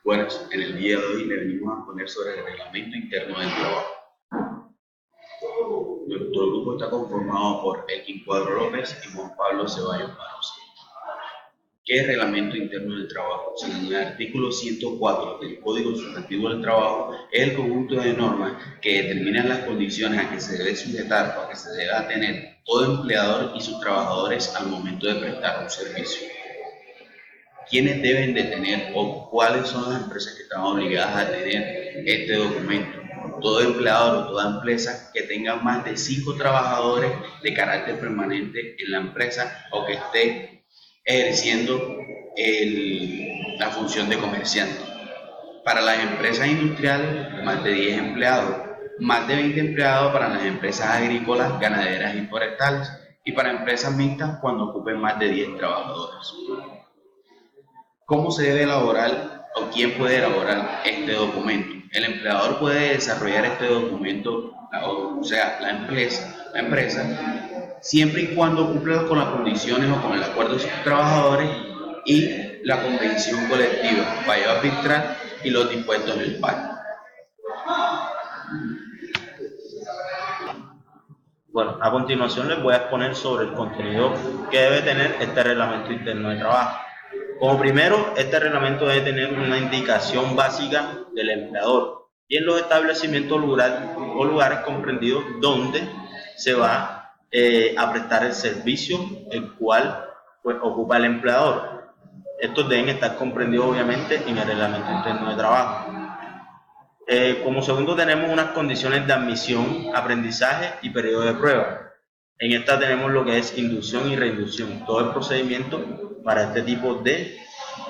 Buenas, en el día de hoy le venimos a poner sobre el reglamento interno del trabajo. Nuestro grupo está conformado por Elkin Cuadro López y Juan Pablo Ceballos Maros. ¿Qué es reglamento interno del trabajo? Según el artículo 104 del Código Sustantivo del Trabajo, es el conjunto de normas que determinan las condiciones a que se debe sujetar o a que se debe atener todo empleador y sus trabajadores al momento de prestar un servicio. ¿Quiénes deben de tener o cuáles son las empresas que están obligadas a tener este documento? Todo empleador o toda empresa que tenga más de 5 trabajadores de carácter permanente en la empresa o que esté ejerciendo la función de comerciante. Para las empresas industriales, más de 10 empleados, más de 20 empleados para las empresas agrícolas, ganaderas y forestales, y para empresas mixtas cuando ocupen más de 10 trabajadores. ¿Cómo se debe elaborar o quién puede elaborar este documento? El empleador puede desarrollar este documento, o sea, la empresa, siempre y cuando cumpla con las condiciones o con el acuerdo de sus trabajadores y la convención colectiva, vaya a arbitrar y los dispuestos del pacto. Bueno, a continuación les voy a exponer sobre el contenido que debe tener este reglamento interno de trabajo. Como primero, este reglamento debe tener una indicación básica del empleador y en los establecimientos o lugares comprendidos donde se va a prestar el servicio el cual pues, ocupa el empleador. Estos deben estar comprendidos obviamente en el reglamento interno de trabajo. Como segundo tenemos unas condiciones de admisión, aprendizaje y periodo de prueba. En esta tenemos lo que es inducción y reinducción, todo el procedimiento para este tipo de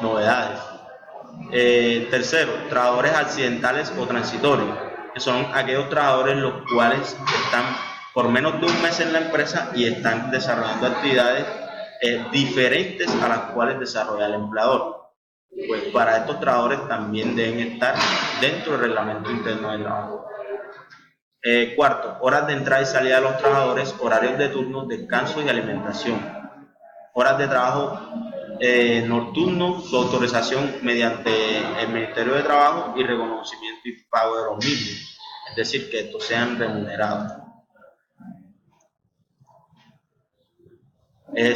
novedades. Tercero, trabajadores accidentales o transitorios, que son aquellos trabajadores los cuales están por menos de un mes en la empresa y están desarrollando actividades diferentes a las cuales desarrolla el empleador. Pues para estos trabajadores también deben estar dentro del reglamento interno de trabajo. Cuarto, horas de entrada y salida de los trabajadores, horarios de turno, descanso y alimentación. Horas de trabajo nocturno, su autorización mediante el Ministerio de Trabajo y reconocimiento y pago de los mismos. Es decir, que estos sean remunerados.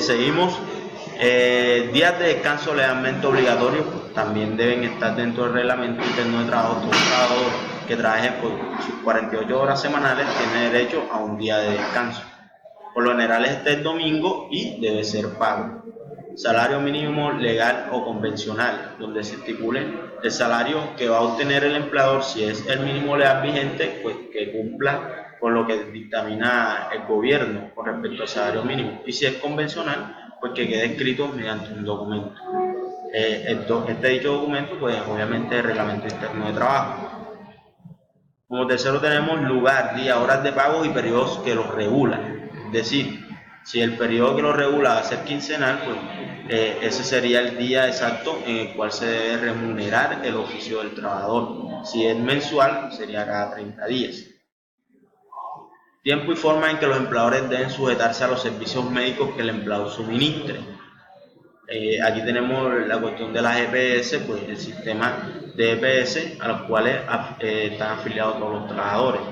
Seguimos. Días de descanso legalmente obligatorios también deben estar dentro del reglamento interno de trabajo. Todo trabajador que trabaje por sus 48 horas semanales tiene derecho a un día de descanso. Por lo general este es el domingo y debe ser pago. Salario mínimo legal o convencional, donde se estipule el salario que va a obtener el empleador. Si es el mínimo legal vigente, pues que cumpla con lo que dictamina el gobierno con respecto al salario mínimo. Y si es convencional, pues que quede escrito mediante un documento. Este dicho documento, pues obviamente es el reglamento interno de trabajo. Como tercero tenemos lugar, día, horas de pago y periodos que los regulan. Es decir, si el periodo que lo regula va a ser quincenal, pues ese sería el día exacto en el cual se debe remunerar el oficio del trabajador. Si es mensual, sería cada 30 días. Tiempo y forma en que los empleadores deben sujetarse a los servicios médicos que el empleador suministre. Aquí tenemos la cuestión de las EPS, pues el sistema de EPS a los cuales están afiliados todos los trabajadores.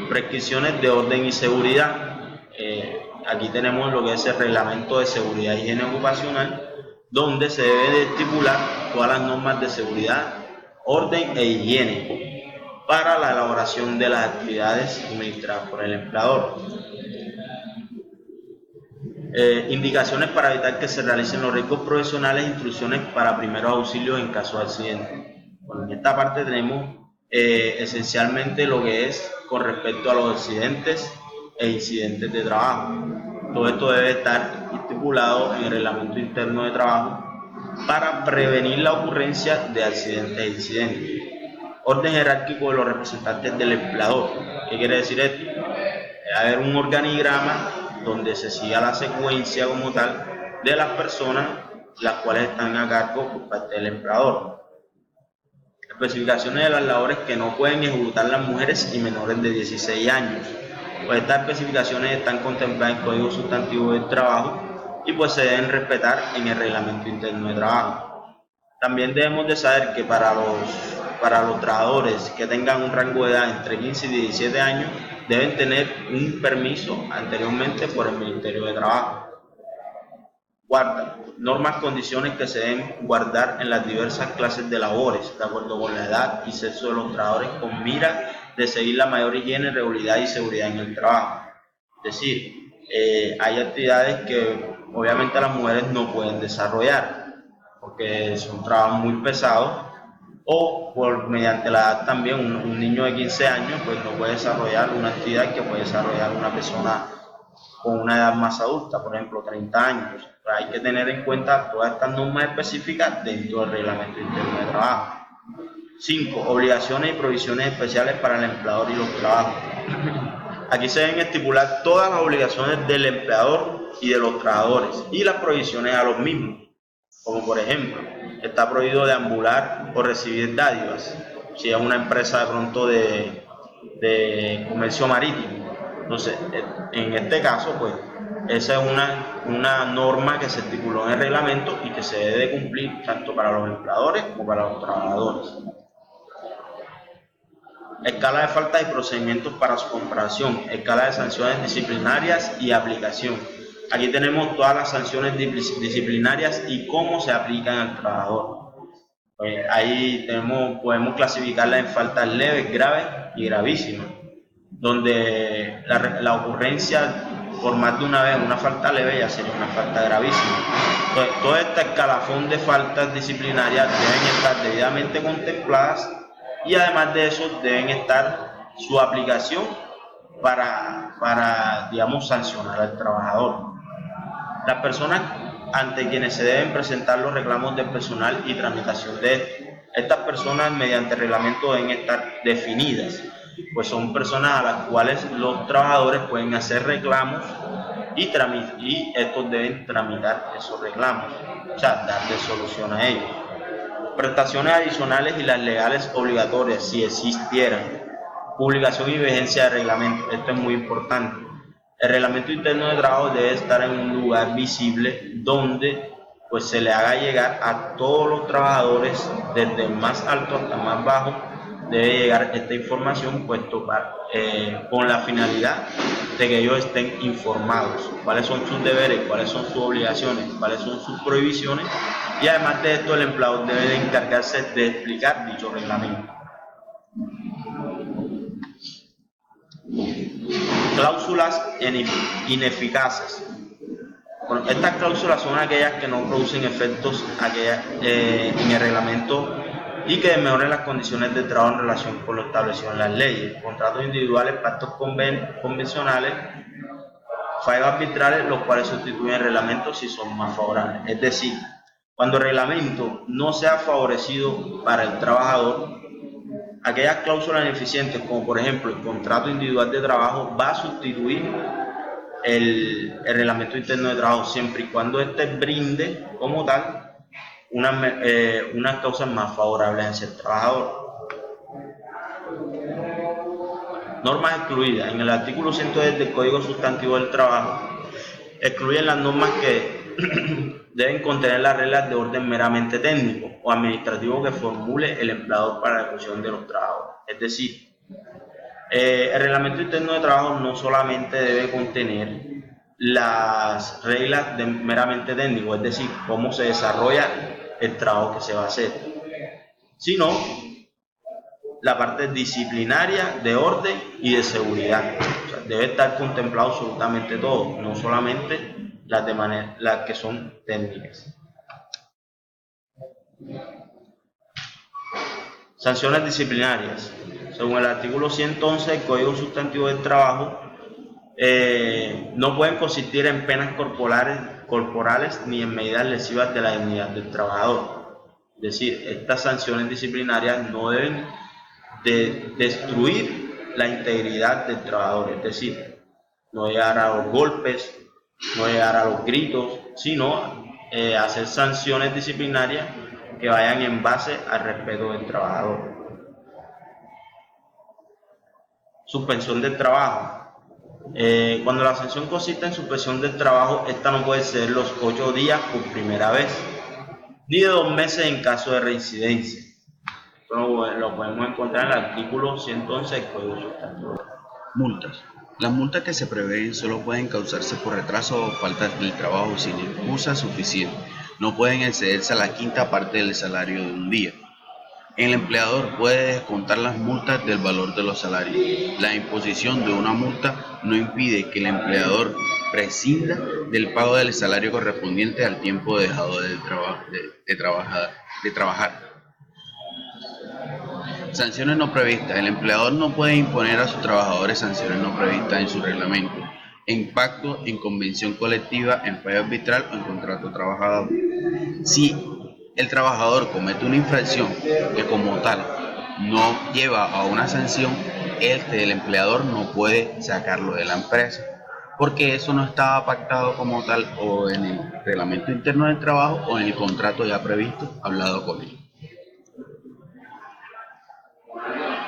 Prescripciones de orden y seguridad. Aquí tenemos lo que es el reglamento de seguridad y higiene ocupacional, donde se debe de estipular todas las normas de seguridad, orden e higiene para la elaboración de las actividades administradas por el empleador. Indicaciones para evitar que se realicen los riesgos profesionales, instrucciones para primeros auxilios en caso de accidente. Bueno, en esta parte tenemos esencialmente lo que es con respecto a los accidentes e incidentes de trabajo. Todo esto debe estar estipulado en el reglamento interno de trabajo para prevenir la ocurrencia de accidentes e incidentes. Orden jerárquico de los representantes del empleador. ¿Qué quiere decir esto? Debe haber un organigrama donde se siga la secuencia como tal de las personas las cuales están a cargo por parte del empleador. Especificaciones de las labores que no pueden ejecutar las mujeres y menores de 16 años. Pues estas especificaciones están contempladas en el Código Sustantivo del Trabajo y pues se deben respetar en el reglamento interno de trabajo. También debemos de saber que para los trabajadores que tengan un rango de edad entre 15 y 17 años, deben tener un permiso anteriormente por el Ministerio de Trabajo. Cuarta, normas, condiciones que se deben guardar en las diversas clases de labores, de acuerdo con la edad y sexo de los trabajadores, con mira de seguir la mayor higiene, regularidad y seguridad en el trabajo. Es decir, hay actividades que obviamente las mujeres no pueden desarrollar, porque son trabajos muy pesados, o mediante la edad también, un niño de 15 años pues no puede desarrollar una actividad que puede desarrollar una persona con una edad más adulta, por ejemplo 30 años. Pero hay que tener en cuenta todas estas normas específicas dentro del reglamento interno de trabajo. 5. Obligaciones y provisiones especiales para el empleador y los trabajos. Aquí se deben estipular todas las obligaciones del empleador y de los trabajadores y las provisiones a los mismos, como por ejemplo, está prohibido deambular o recibir dádivas, si es una empresa de pronto de comercio marítimo. Entonces, en este caso, pues, esa es una norma que se estipuló en el reglamento y que se debe cumplir tanto para los empleadores como para los trabajadores. Escala de faltas y procedimientos para su comparación, escala de sanciones disciplinarias y aplicación. Aquí tenemos todas las sanciones disciplinarias y cómo se aplican al trabajador. Ahí podemos clasificarlas en faltas leves, graves y gravísimas, donde la ocurrencia por más de una vez una falta leve ya sería una falta gravísima. Entonces, toda esta escalafón de faltas disciplinarias deben estar debidamente contempladas y además de eso deben estar su aplicación para digamos, sancionar al trabajador. Las personas ante quienes se deben presentar los reclamos del personal y tramitación de estos. Estas personas mediante reglamento deben estar definidas, pues son personas a las cuales los trabajadores pueden hacer reclamos y estos deben tramitar esos reclamos, o sea, darle solución a ellos. Prestaciones adicionales y las legales obligatorias, si existieran. Publicación y vigencia de reglamento, esto es muy importante. El reglamento interno de trabajo debe estar en un lugar visible donde pues se le haga llegar a todos los trabajadores, desde el más alto hasta el más bajo, debe llegar esta información puesto con la finalidad de que ellos estén informados cuáles son sus deberes, cuáles son sus obligaciones, cuáles son sus prohibiciones, y además de esto el empleador debe de encargarse de explicar dicho reglamento. Cláusulas ineficaces. Bueno, estas cláusulas son aquellas que no producen efectos en el reglamento y que mejoren las condiciones de trabajo en relación con lo establecido en las leyes, contratos individuales, pactos convencionales, fallos arbitrales, los cuales sustituyen el reglamento si son más favorables. Es decir, cuando el reglamento no sea favorecido para el trabajador, aquellas cláusulas ineficientes, como por ejemplo el contrato individual de trabajo, va a sustituir el reglamento interno de trabajo siempre y cuando éste brinde como tal unas causas más favorables hacia el trabajador. Normas excluidas. En el artículo 110 del Código Sustantivo del Trabajo, excluyen las normas que deben contener las reglas de orden meramente técnico o administrativo que formule el empleador para la ejecución de los trabajos. Es decir, el reglamento interno de trabajo no solamente debe contener las reglas meramente técnico, es decir, cómo se desarrolla el trabajo que se va a hacer, sino la parte disciplinaria, de orden y de seguridad. O sea, debe estar contemplado absolutamente todo, no solamente las que son técnicas. Sanciones disciplinarias. Según el artículo 111 del Código Sustantivo del Trabajo, no pueden consistir en penas corporales ni en medidas lesivas de la dignidad del trabajador. Es decir, estas sanciones disciplinarias no deben de destruir la integridad del trabajador, es decir, no llegar a los golpes, no llegar a los gritos, sino hacer sanciones disciplinarias que vayan en base al respeto del trabajador. Suspensión del trabajo. Cuando la sanción consiste en suspensión del trabajo, esta no puede ser los 8 días por primera vez, ni de 2 meses en caso de reincidencia. Esto lo podemos encontrar en el artículo 111 del Código Sustantivo. Multas. Las multas que se prevén solo pueden causarse por retraso o falta del trabajo sin excusa suficiente. No pueden excederse a la quinta parte del salario de un día. El empleador puede descontar las multas del valor de los salarios. La imposición de una multa no impide que el empleador prescinda del pago del salario correspondiente al tiempo dejado de trabajar. Sanciones no previstas. El empleador no puede imponer a sus trabajadores sanciones no previstas en su reglamento, en pacto, en convención colectiva, en fallo arbitral o en contrato trabajador. Si el trabajador comete una infracción que como tal no lleva a una sanción, el empleador no puede sacarlo de la empresa, porque eso no estaba pactado como tal o en el reglamento interno del trabajo o en el contrato ya previsto, hablado con él.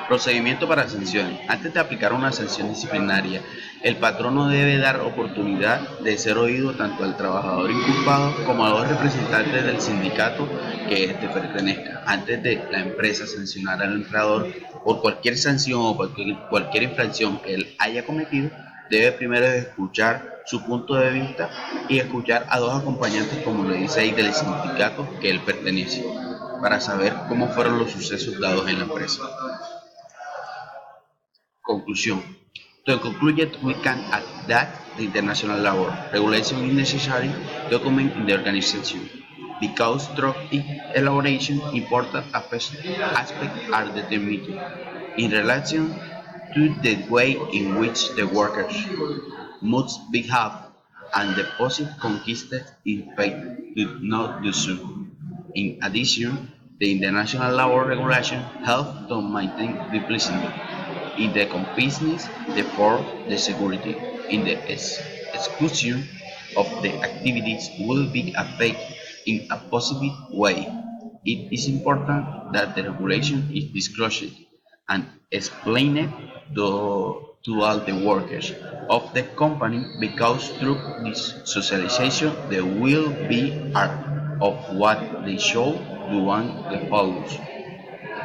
Procedimiento para sanciones. Antes de aplicar una sanción disciplinaria, el patrono debe dar oportunidad de ser oído tanto al trabajador inculpado como a los representantes del sindicato que éste pertenezca. Antes de la empresa sancionar al empleador por cualquier sanción o cualquier infracción que él haya cometido, debe primero escuchar su punto de vista y escuchar a dos acompañantes, como lo dice ahí, del sindicato que él pertenece, para saber cómo fueron los sucesos dados en la empresa. Conclusión. To conclude, we can add that the international labour regulation is necessary document in the organization, because through its elaboration important aspects are determined in relation to the way in which the workers must behave and the positive conquisted in fact did not do so. In addition, the international labour regulation helps to maintain the pleasantly in the completeness, therefore the security in the execution of the activities will be affected in a positive way. It is important that the regulation is disclosed and explained to all the workers of the company, because through this socialization they will be part of what they should do and the follows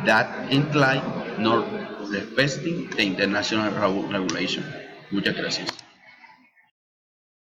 that imply not respecting the international regulation. Muchas gracias.